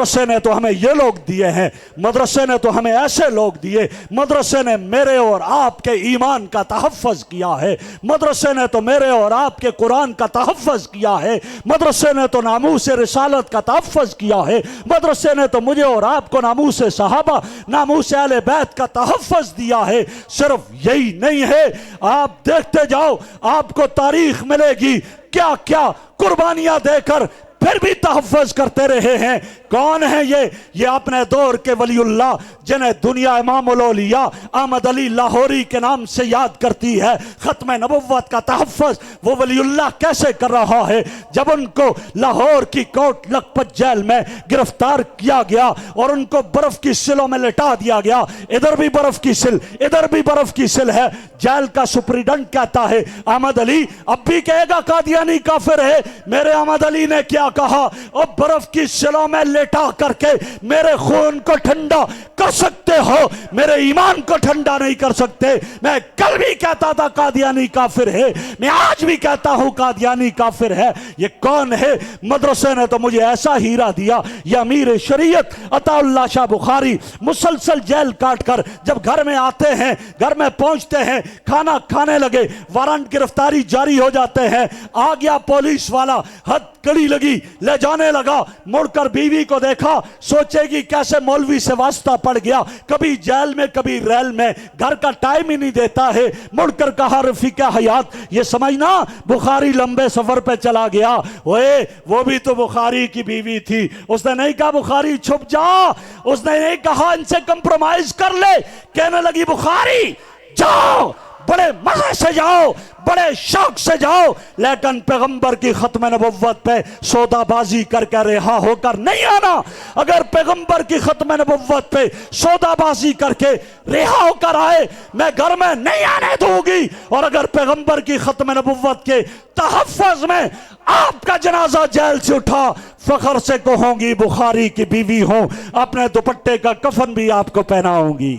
मदरसे ने तो हमें ये लोग दिए हैं, मदरसे ने तो हमें ऐसे लोग दिए, मदरसे ने मेरे और आपके ईमान का तहफ़्फ़ुज़ किया है, मदरसे ने तो मेरे और आपके कुरान का तहफ़्फ़ुज़ किया है, मदरसे ने तो नामूस रिसालत का तहफ़्फ़ुज़ किया है, मदरसे ने तो मुझे और आपको नामूस सहाबा, नामूस अहले बैत का तहफ़्फ़ुज़ दिया है। सिर्फ यही नहीं है, आप देखते जाओ, आपको तारीख मिलेगी क्या क्या कुर्बानियां देकर फिर भी तहफ़्फ़ुज़ करते रहे हैं। कौन है ये अपने दौर के वलीउल्लाह, जिन्हें दुनिया इमामुल औलिया अहमद अली लाहौरी के नाम से याद करती है। ख़त्म नबुव्वत का तहफ़्फ़ुज़ वो वलीउल्लाह कैसे कर रहा है? जब उनको लाहौर की कोट लखपत जेल में गिरफ्तार किया गया और उनको बर्फ़ की सिलों में लिटा दिया गया, इधर भी बर्फ़ की सिल, इधर भी बर्फ़ की सिल है। जेल का सुपरिटेंडेंट कहता है अहमद अली अब भी कहेगा कादियानी काफिर है। मेरे अहमद अली ने क्या कहा? और बर्फ़ की सिलों में लेटा करके मेरे खून को ठंडा कर सकते हो, मेरे ईमान को ठंडा नहीं कर सकते। मैं कल भी कहता था कादियानी काफिर है, मैं आज भी कहता हूं कादियानी काफिर है। ये कौन है? मदरसे ने तो मुझे ऐसा हीरा दिया। ये अमीर शरीयत अताउल्लाह शाह बुखारी मुसलसल जेल काट कर जब घर में आते हैं, घर में पहुंचते हैं, खाना खाने लगे, वारंट गिरफ्तारी जारी हो जाते हैं, आ गया पुलिस वाला, हद कड़ी लगी, ले जाने लगा, मुड़कर बीवी को देखा, सोचेगी कैसे मौलवी से वास्ता पड़ गया, कभी जेल में कभी रेल में, घर का टाइम ही नहीं देता है। मुड़कर कहा रफीका हयात ये समझना बुखारी लंबे सफर पे चला गया। ओए वो भी तो बुखारी की बीवी थी, उसने नहीं कहा बुखारी छुप जा, उसने नहीं कहा इनसे कंप्रोमाइज कर ले। कहने लगी बुखारी जाओ, बड़े मजे से जाओ, बड़े शौक से जाओ, लेकिन पैगंबर की खत्म नबुव्वत पे सौदाबाजी करके रिहा होकर नहीं आना। अगर पैगंबर की खत्म नबुव्वत पे सौदाबाजी करके रिहा होकर आए, मैं घर में नहीं आने दूंगी। और अगर पैगंबर की खत्म नबुव्वत के तहफ़्फ़ुज़ में आपका जनाजा जेल से उठा, फखर से कहूंगी बुखारी की बीवी हो, अपने दुपट्टे का कफन भी आपको पहनाऊंगी।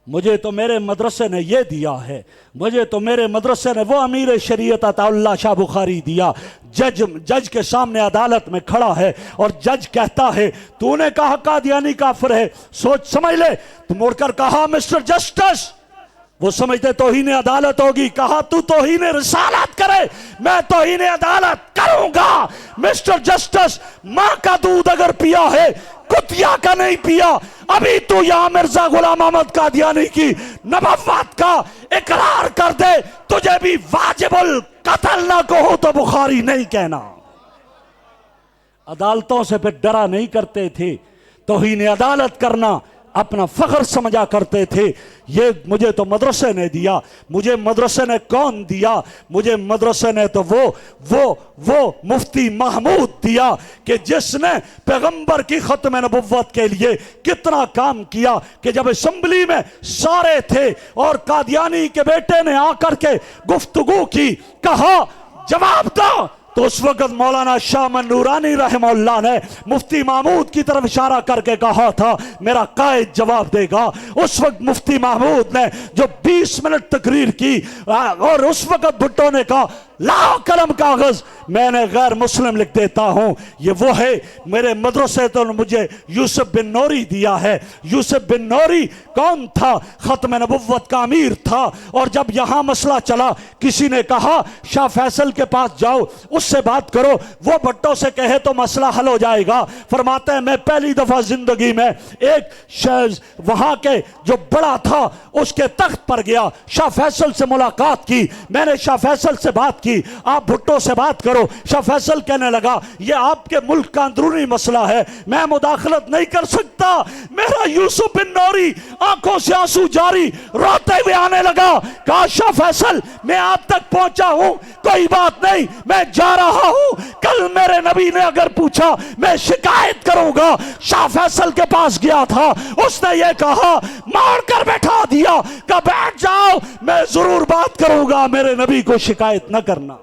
मुझे तो मेरे मदरसे ने ये दिया है, मुझे तो मेरे मदरसे ने वो अमीर शरीयत अताउल्लाह शाह बुखारी दिया। जज के सामने अदालत में खड़ा है और जज कहता है तूने कहा कादियानी काफिर है, सोच समझ ले। तो मुड़कर कहा मिस्टर जस्टिस, वो समझते तौहीन अदालत होगी, कहा तू तौहीन रिसालत करे, मैं तौहीन अदालत करूंगा। मिस्टर जस्टिस, मां का दूध अगर पिया है कुतिया का नहीं पिया। अभी तू यहां मिर्जा गुलाम अहमद कादियानी की नबुव्वत का इकरार कर दे, तुझे भी वाजिबुल कत्ल ना कहो तो बुखारी नहीं कहना। अदालतों से फिर डरा नहीं करते थे, तौहीन अदालत करना अपना फख्र समझा करते थे। ये मुझे तो मदरसे ने दिया। मुझे मदरसे ने कौन दिया? मुझे मदरसे ने तो वो मुफ्ती महमूद दिया कि जिसने पैगंबर की खत्म नबुव्वत के लिए कितना काम किया कि जब असेंबली में सारे थे और कादियानी के बेटे ने आकर के गुफ्तगू की, कहा जवाब दो, तो उस वक्त मौलाना शाह नूरानी रहमहुल्लाह ने मुफ्ती महमूद की तरफ इशारा करके कहा था मेरा कायद जवाब देगा। उस वक्त मुफ्ती महमूद ने जो 20 मिनट तकरीर की और उस वक्त भुट्टो ने कहा लाओ कलम कागज, मैंने गैर मुस्लिम लिख देता हूं। ये वो है मेरे मदरसे तो मुझे यूसुफ बिन नौरी दिया है। यूसुफ बिन नौरी कौन था? खत्म नबुव्वत का अमीर था। और जब यहां मसला चला, किसी ने कहा शाह फैसल के पास जाओ, उससे बात करो, वो भट्टो से कहे तो मसला हल हो जाएगा। फरमाते हैं मैं पहली दफा जिंदगी में एक वहां के जो बड़ा था उसके तख्त पर गया, शाह फैसल से मुलाकात की। मैंने शाह फैसल से बात की, आप भुट्टो से बात करो। शाह फैसल कहने लगा ये आपके मुल्क का अंदरूनी मसला है, मैं मुदाखलत नहीं कर सकता। मेरा यूसुफ बिन नौरी आंखों से आंसू जारी रोते हुए आने लगा। कहा शाह फैसल मैं आप तक पहुंचा हूं, कोई बात नहीं, मैं जा रहा हूं। कल मेरे नबी ने अगर पूछा मैं शिकायत करूंगा। शाह फैसल के पास गया था, उसने ये कहा मार कर बैठा दिया, कहा बैठ जाओ, मैं जरूर बात करूंगा, मेरे नबी को शिकायत न करना।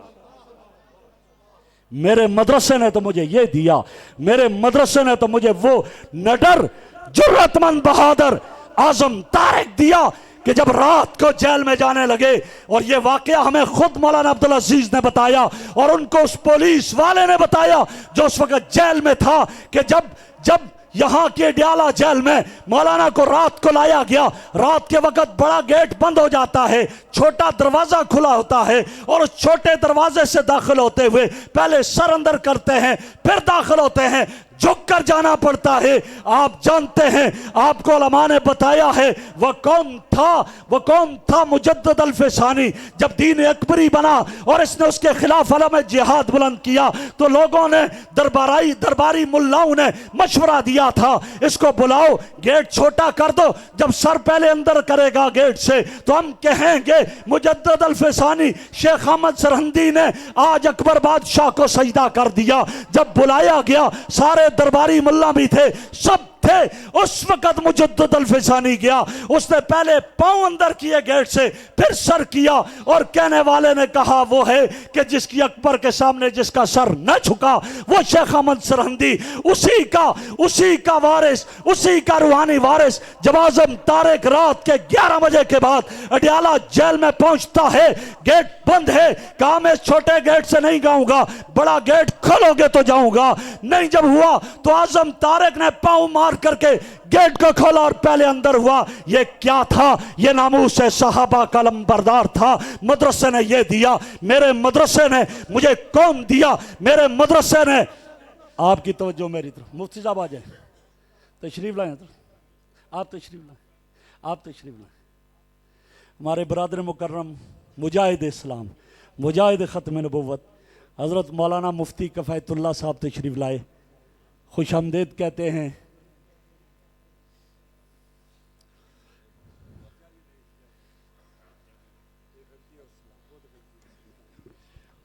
मेरे मदरसे ने तो मुझे ये दिया, मेरे मदरसे ने तो मुझे वो नडर जुर्रतमंद बहादुर आजम तारिक दिया کہ جب رات کو جیل میں جانے لگے، اور یہ واقعہ ہمیں خود مولانا عبد العزیز نے بتایا اور ان کو اس پولیس والے نے بتایا جو اس وقت جیل میں تھا، کہ جب یہاں کے ڈیالہ جیل میں مولانا کو رات کو لایا گیا، رات کے وقت بڑا گیٹ بند ہو جاتا ہے، چھوٹا دروازہ کھلا ہوتا ہے، اور اس چھوٹے دروازے سے داخل ہوتے ہوئے پہلے سر اندر کرتے ہیں، پھر داخل ہوتے ہیں، جھک کر جانا پڑتا ہے۔ آپ جانتے ہیں، آپ کو علماء نے بتایا ہے، وہ کون تھا مجدد الفسانی، جب دین اکبری بنا اور اس نے اس کے خلاف علم جہاد بلند کیا تو لوگوں نے درباری ملاؤں نے مشورہ دیا تھا، اس کو بلاؤ، گیٹ چھوٹا کر دو، جب سر پہلے اندر کرے گا گیٹ سے تو ہم کہیں گے مجدد الفسانی شیخ احمد سرہندی نے آج اکبر بادشاہ کو سجدہ کر دیا۔ جب بلایا گیا، سارے درباری ملا بھی تھے، سب تھے، اس وقت مجدد الفسانی گیا، اس نے پہلے پاؤں اندر کیے گیٹ سے، پھر سر کیا، اور کہنے والے نے کہا وہ ہے کہ جس کی اکبر کے سامنے جس کا سر نہ جھکا وہ شیخ احمد سرہندی، اسی کا وارث، اسی کا روحانی وارث جب اعظم طارق رات کے 11 بجے کے بعد اڈیالہ جیل میں پہنچتا ہے، گیٹ بند ہے، کہا میں چھوٹے گیٹ سے نہیں جاؤں گا، بڑا گیٹ کھولو گے تو جاؤں گا، نہیں جب ہوا تو اعظم طارق نے پاؤں مار کر کے گیٹ کو کھولا اور پہلے اندر ہوا۔ یہ کیا تھا؟ یہ ناموس صحابہ کا علم بردار تھا۔ مدرسے نے یہ دیا، میرے مدرسے نے مجھے کون دیا؟ میرے مدرسے نے، آپ کی توجہ میری طرف، مفتی صاحب آ جائیں، تشریف لائیں، آپ تشریف لائیں۔ ہمارے برادر مکرم مجاہد اسلام، مجاہد ختم نبوت حضرت مولانا مفتی کفایت اللہ صاحب تشریف لائے، خوش آمدید کہتے ہیں۔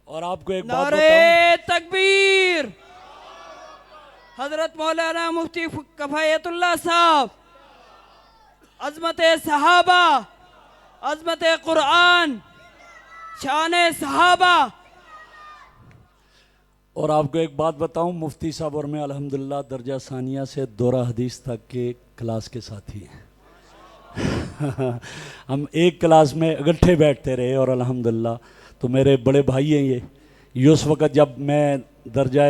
اور آپ کو ایک بات بتاؤں، نعرہ تکبیر! حضرت مولانا مفتی کفایت اللہ صاحب، عظمت صحابہ، عظمت قرآن، شان صحابہ۔ اور آپ کو ایک بات بتاؤں، مفتی صاحب اور میں الحمدللہ درجہ ثانیہ سے دورہ حدیث تک کے کلاس کے ساتھی ہیں۔ ہم ایک کلاس میں اکٹھے بیٹھتے رہے، اور الحمدللہ تو میرے بڑے بھائی ہیں یہ اس وقت جب میں درجہ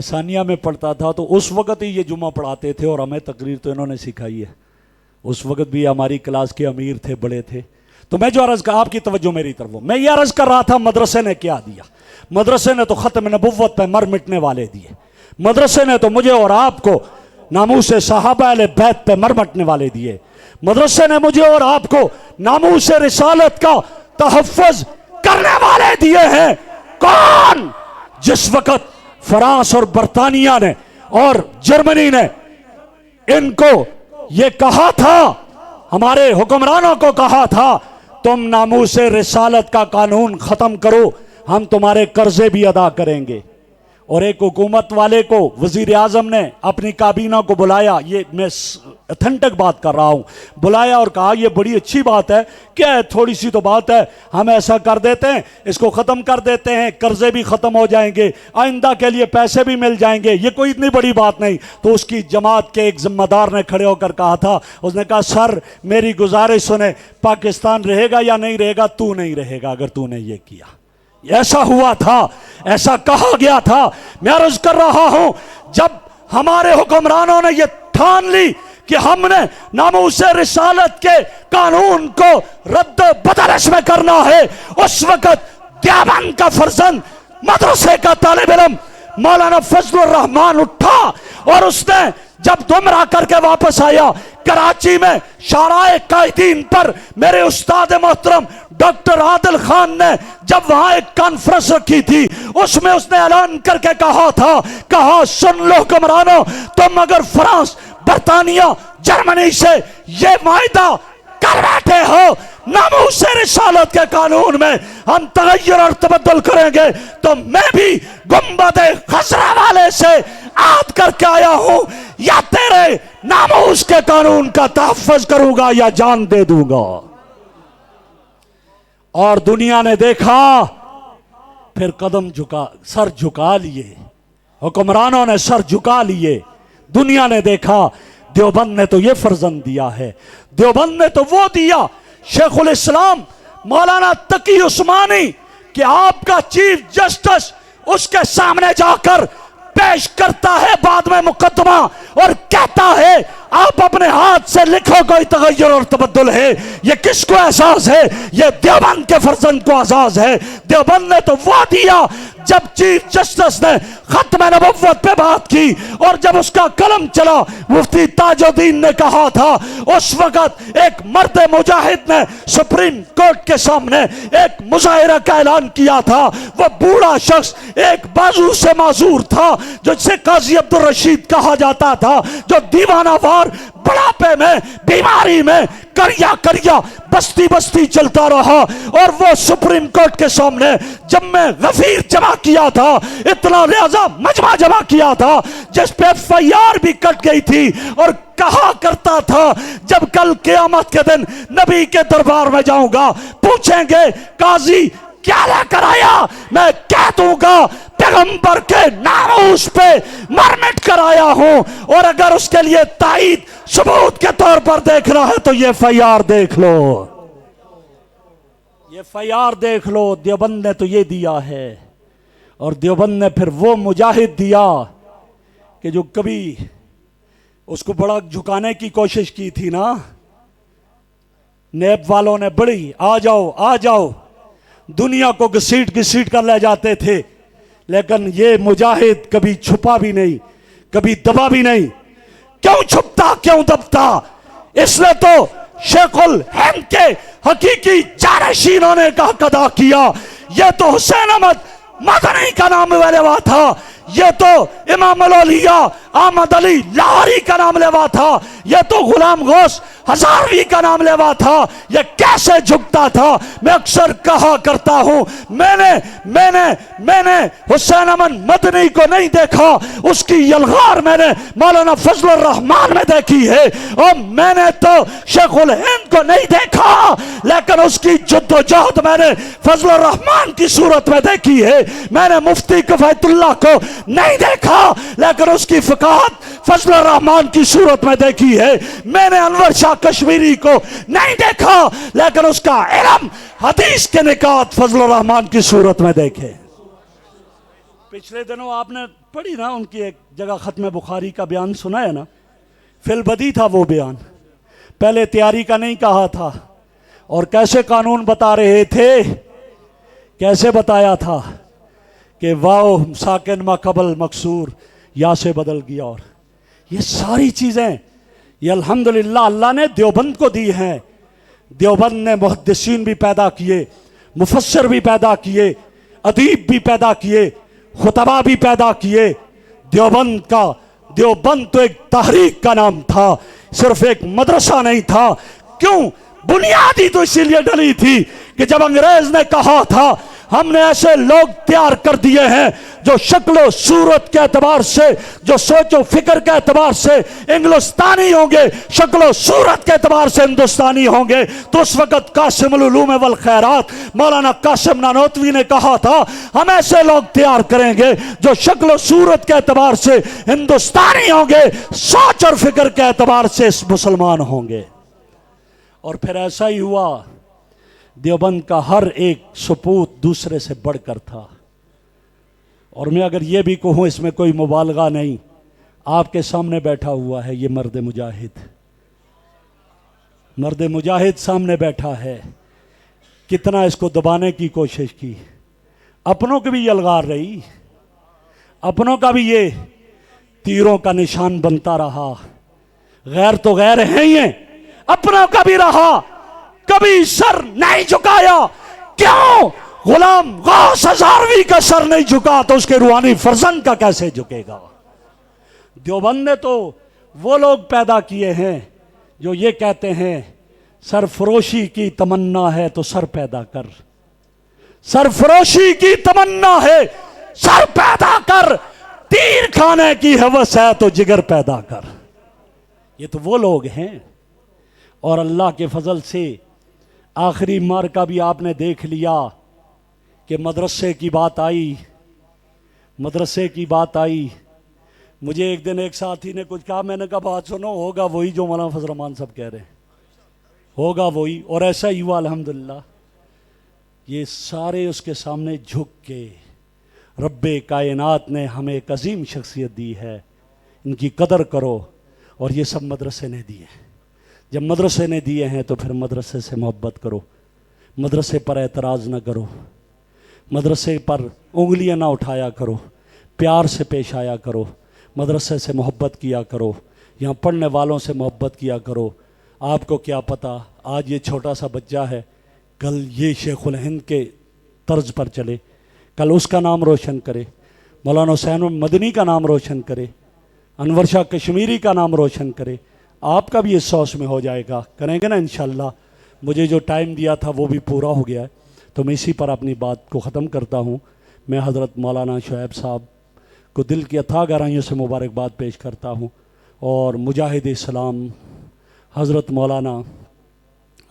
ثانیہ میں پڑھتا تھا تو اس وقت ہی یہ جمعہ پڑھاتے تھے، اور ہمیں تقریر تو انہوں نے سکھائی ہے، اس وقت بھی ہماری کلاس کے امیر تھے، بڑے تھے۔ تو میں جو عرض کر، آپ کی توجہ میری طرف ہو، میں یہ عرض کر رہا تھا مدرسے نے کیا دیا؟ مدرسے نے تو ختم نبوت پہ مر مٹنے والے دیے، مدرسے نے تو مجھے اور آپ کو ناموس صحابہ اہل بیت پہ مر مٹنے والے دیے، مدرسے نے مجھے اور آپ کو ناموس رسالت کا تحفظ کرنے والے دیے ہیں۔ کون؟ جس وقت فرانس اور برطانیہ نے اور جرمنی نے ان کو یہ کہا تھا، ہمارے حکمرانوں کو کہا تھا تم ناموس رسالت کا قانون ختم کرو، ہم تمہارے قرضے بھی ادا کریں گے، اور ایک حکومت والے کو وزیر اعظم نے اپنی کابینہ کو بلایا، یہ میں اتھنٹک بات کر رہا ہوں، بلایا اور کہا یہ بڑی اچھی بات ہے، کیا ہے تھوڑی سی تو بات ہے، ہم ایسا کر دیتے ہیں، اس کو ختم کر دیتے ہیں، قرضے بھی ختم ہو جائیں گے، آئندہ کے لیے پیسے بھی مل جائیں گے، یہ کوئی اتنی بڑی بات نہیں۔ تو اس کی جماعت کے ایک ذمہ دار نے کھڑے ہو کر کہا تھا، اس نے کہا سر میری گزارش سنیں، پاکستان رہے گا یا نہیں رہے گا؟ تو نہیں رہے گا اگر تو نے یہ کیا۔ ایسا ہوا تھا، ایسا کہا گیا تھا۔ میں عرض کر رہا ہوں، جب ہمارے حکمرانوں نے یہ ٹھان لی کہ ہم نے ناموس رسالت کے قانون کو رد و بدل اس میں کرنا ہے، اس وقت دیوبند کا فرزند، مدرسے کا طالب علم مولانا فضل الرحمان اٹھا، اور اس نے جب گمراہ کر کے واپس آیا، کراچی میں شارع قائدین پر میرے استاد محترم ڈاکٹر عادل خان نے جب وہاں ایک کانفرنس رکھی تھی، اس میں اس نے اعلان کر کے کہا تھا، کہا سن لو حکمرانوں، تم اگر فرانس، برطانیہ، جرمنی سے یہ معاہدہ کر بیٹھے ہو ناموس رسالت کے قانون میں ہم تغیر اور تبدل کریں گے، تو میں بھی گنبد خضرا والے سے عہد کر کے آیا ہوں، یا تیرے ناموس کے قانون کا تحفظ کروں گا یا جان دے دوں گا۔ اور دنیا نے دیکھا، پھر قدم جھکا، سر جھکا لیے، حکمرانوں نے سر جھکا لیے، دنیا نے دیکھا، देवबंद ने तो ये फर्जंद दिया है, देवबंद ने तो वो दिया। शेखुल इस्लाम मौलाना तकी उस्मानी कि आपका चीफ जस्टिस उसके सामने जाकर पेश करता है बाद में मुकदमा और कहता है आप अपने हाथ से लिखो कोई तगय्युर और तबद्दुल है। ये किसको एहसास है? ये देवबंद के फर्जंद को एहसास है। देवबंद ने तो वो दिया जब चीफ जस्टिस ने खत्म नबुव्वत पे बात की और जब उसका कलम चला, मुफ्ती ताजुद्दीन ने कहा था उस वक्त एक मर्द मुजाहिद ने सुप्रीम कोर्ट के सामने एक मुजाहिरा का ऐलान किया था। वो बूढ़ा शख्स एक बाजू से माजूर था जिसे काजी अब्दुल रशीद कहा जाता था, जो दीवानावार बुढ़ापे में बीमारी में करिया करिया बस्ती बस्ती चलता रहा। और वो सुप्रीम कोर्ट के सामने जब मैं गफीर जमा किया था, इतना लिहाजा मजमा जमा किया था जिस पे FIR भी कट गई थी और कहा करता था जब कल क़यामत के दिन नबी के दरबार में जाऊंगा पूछेंगे काजी क्या लेकर आया, मैं कह दूंगा पैगंबर के नामूस पे मरमिट कराया हूं। और अगर उसके लिए ताईद सबूत के तौर पर देखना है तो ये FIR देख लो, ये FIR देख लो। देवबंद ने तो ये दिया है। और देवबंद ने फिर वो मुजाहिद दिया कि जो कभी उसको बड़ा झुकाने की कोशिश की थी ना, नेब वालों ने बड़ी आ जाओ आ जाओ दुनिया को घसीट घसीट कर ले जाते थे, लेकिन ये मुजाहिद कभी छुपा भी नहीं, कभी दबा भी नहीं। क्यों छुपता, क्यों दबता? इसलिए तो शेखुल हिंद के हकीकी जानशीनों ने का अदा किया। ये तो हुसैन अहमद मदनी का नाम लेवा था, ये तो इमाम अल-औलिया अहमद अली लाहौरी का नाम लेवा था, ये तो गुलाम गौस हजारवी का नाम लेवा था। ये कैसे झुकता था? मैं अक्सर कहा करता हूं मैंने मैंने मैंने हुसैन अहमद मदनी को नहीं देखा, उसकी यलगार मैंने मौलाना फजलुर रहमान में देखी है। और मैंने तो शेखुल हिंद को नहीं देखा, लेकिन उसकी जद्दोजहद मैंने फजलुर रहमान की सूरत में देखी है। मैंने मुफ्ती किफायतुल्लाह को नहीं देखा, लेकिन उसकी फ़क़ाहत फजलुर रहमान की सूरत में देखी है। मैंने अनवर शाह कश्मीरी को नहीं देखा, लेकिन उसका इल्म हदीस के निकात फजलुर रहमान की सूरत में देखे। पिछले दिनों आपने पढ़ी ना उनकी एक जगह खत्म बुखारी का बयान सुना है ना, फिलबदी था वो बयान, पहले तैयारी का नहीं कहा था। और कैसे कानून बता रहे थे, कैसे बताया था कि वाओ साकिन माकबल मकसूर या से बदल गया। और ये सारी चीज़ें ये अल्हम्दुलिल्लाह अल्लाह ने देवबंद को दी हैं। देवबंद ने मुहद्दिसीन भी पैदा किए, मुफस्सिर भी पैदा किए, अदीब भी पैदा किए, खुतबा भी पैदा किए। देवबंद तो एक तहरीक का नाम था, सिर्फ एक मदरसा नहीं था। क्यों? बुनियादी तो इसीलिए डली थी कि जब अंग्रेज ने कहा था हमने ऐसे लोग तैयार कर दिए हैं जो शक्ल सूरत के एतबार से, जो सोचो फिक्र के एतबार से इंग्लिस्तानी होंगे, शक्ल सूरत के एतबार से हिंदुस्तानी होंगे, तो उस वक्त कासिमुल उलूम वल खैरात मौलाना कासिम नानोतवी ने कहा था हम ऐसे लोग तैयार करेंगे जो शक्ल सूरत के एतबार से हिंदुस्तानी होंगे, सोच और फिक्र के एतबार से मुसलमान होंगे। और फिर ऐसा ही हुआ। देवबंद का हर एक सपूत दूसरे से बढ़कर था। और मैं अगर ये भी कहूँ, इसमें कोई मुबालगा नहीं, आपके सामने बैठा हुआ है ये मर्द मुजाहिद सामने बैठा है। कितना इसको दबाने की कोशिश की, अपनों की भी यलगार रही, अपनों का भी ये तीरों का निशान बनता रहा। गैर तो गैर है ही हैं, अपनों का भी रहा, कभी सर नहीं झुकाया। क्यों? गुलाम गौस हजारवी का सर नहीं झुका तो उसके रूहानी फर्जंद का कैसे झुकेगा? देवबंद ने तो वो लोग पैदा किए हैं जो ये कहते हैं सरफरोशी की तमन्ना है तो सर पैदा कर, सरफरोशी की तमन्ना है सर पैदा कर, तीर खाने की हवस है तो जिगर पैदा कर। ये तो वो लोग हैं। और अल्लाह के फजल से आखिरी मार्का भी आपने देख लिया कि मदरसे की बात आई, مجھے ایک دن ایک ساتھی نے کچھ کہا، میں نے کہا بات سنو، ہوگا وہی جو مولانا فضل الرحمان صاحب کہہ رہے ہیں، ہوگا وہی، اور ایسا ہی ہوا الحمدللہ۔ یہ سارے اس کے سامنے جھک کے، رب کائنات نے ہمیں ایک عظیم شخصیت دی ہے، ان کی قدر کرو، اور یہ سب مدرسے نے دیے ہیں۔ جب مدرسے نے دیے ہیں تو پھر مدرسے سے محبت کرو، مدرسے پر اعتراض نہ کرو، مدرسے پر انگلیاں نہ اٹھایا کرو، پیار سے پیش آیا کرو، مدرسے سے محبت کیا کرو، یہاں پڑھنے والوں سے محبت کیا کرو۔ آپ کو کیا پتہ، آج یہ چھوٹا سا بچہ ہے، کل یہ شیخ الہند کے طرز پر چلے، کل اس کا نام روشن کرے، مولانا حسین مدنی کا نام روشن کرے، انور شاہ کشمیری کا نام روشن کرے، آپ کا بھی اس سوچ میں ہو جائے گا، کریں گے نا انشاءاللہ۔ مجھے جو ٹائم دیا تھا وہ بھی پورا ہو گیا ہے، تو میں اسی پر اپنی بات کو ختم کرتا ہوں۔ میں حضرت مولانا شعیب صاحب کو دل کی اتھاہ گہرائیوں سے مبارکباد پیش کرتا ہوں، اور مجاہد اسلام حضرت مولانا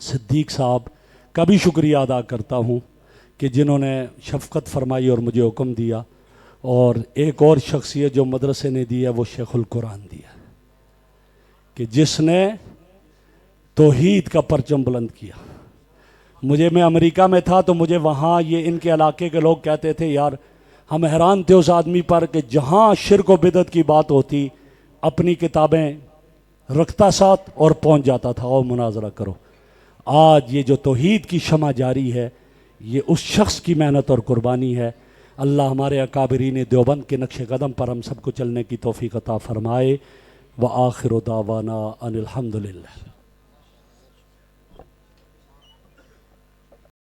صدیق صاحب کا بھی شکریہ ادا کرتا ہوں کہ جنہوں نے شفقت فرمائی اور مجھے حکم دیا۔ اور ایک اور شخصیت جو مدرسے نے دی ہے وہ شیخ القرآن دیا، کہ جس نے توحید کا پرچم بلند کیا۔ میں امریکہ میں تھا تو مجھے وہاں یہ ان کے علاقے کے لوگ کہتے تھے، یار ہم حیران تھے اس آدمی پر کہ جہاں شرک و بدعت کی بات ہوتی اپنی کتابیں رکھتا ساتھ اور پہنچ جاتا تھا، اور مناظرہ کرو۔ آج یہ جو توحید کی شمع جاری ہے، یہ اس شخص کی محنت اور قربانی ہے۔ اللہ ہمارے اکابرین دیوبند کے نقش قدم پر ہم سب کو چلنے کی توفیق عطا فرمائے۔ وآخر دعوانا ان الحمدللہ۔